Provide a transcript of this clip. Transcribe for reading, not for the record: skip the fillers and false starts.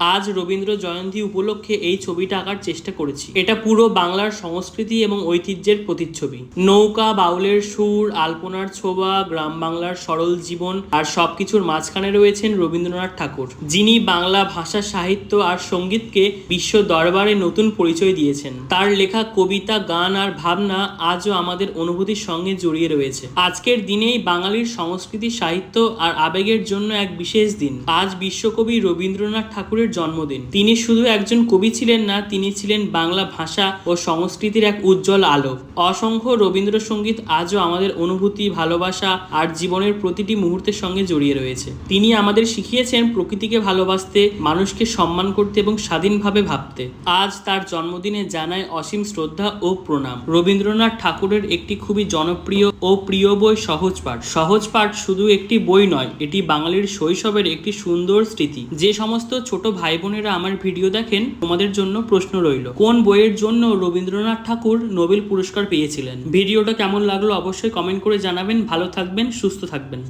আজ রবীন্দ্র জয়ন্তী উপলক্ষে এই ছবিটা আঁকার চেষ্টা করেছি। এটা পুরো বাংলার সংস্কৃতি এবং ঐতিহ্যের প্রতিচ্ছবি। নৌকা, বাউলের সুর, আলপনার ছোঁয়া, গ্রাম বাংলার সরল জীবন আর সবকিছুর মাঝখানে রয়েছেন রবীন্দ্রনাথ ঠাকুর, যিনি বাংলা ভাষা, সাহিত্য আর সঙ্গীতকে বিশ্ব দরবারে নতুন পরিচয় দিয়েছেন। তার লেখা কবিতা, গান আর ভাবনা আজও আমাদের অনুভূতির সঙ্গে জড়িয়ে রয়েছে। আজকের দিনেই বাঙালির সংস্কৃতি, সাহিত্য আর আবেগের জন্য এক বিশেষ দিন। আজ বিশ্বকবি রবীন্দ্রনাথ ঠাকুরের জন্মদিন। তিনি শুধু একজন কবি ছিলেন না, তিনি ছিলেন বাংলা ভাষা ও সংস্কৃতির এক উজ্জ্বল আলো। অসংখ্য রবীন্দ্রসঙ্গীত আজও আমাদের অনুভূতি, ভালোবাসা আর জীবনের প্রতিটি মুহূর্তের সঙ্গে জড়িয়ে রয়েছে। তিনি আমাদের শিখিয়েছেন প্রকৃতিকে ভালোবাসতে, মানুষকে সম্মান করতে এবং স্বাধীনভাবে ভাবতে। আজ তার জন্মদিনে জানাই অসীম শ্রদ্ধা ও প্রণাম। রবীন্দ্রনাথ ঠাকুরের একটি খুবই জনপ্রিয় ও প্রিয় বই সহজ পাঠ। সহজ পাঠ শুধু একটি বই নয়, এটি বাঙালির শৈশবের একটি সুন্দর স্মৃতি। যে সমস্ত ছোট ভাই বোনেরা আমার ভিডিও দেখেন, তোমাদের জন্য প্রশ্ন রইল, কোন বইয়ের জন্য রবীন্দ্রনাথ ঠাকুর নোবেল পুরস্কার পেয়েছিলেন? ভিডিওটা কেমন লাগলো অবশ্যই কমেন্ট করে জানাবেন। ভালো থাকবেন, সুস্থ থাকবেন।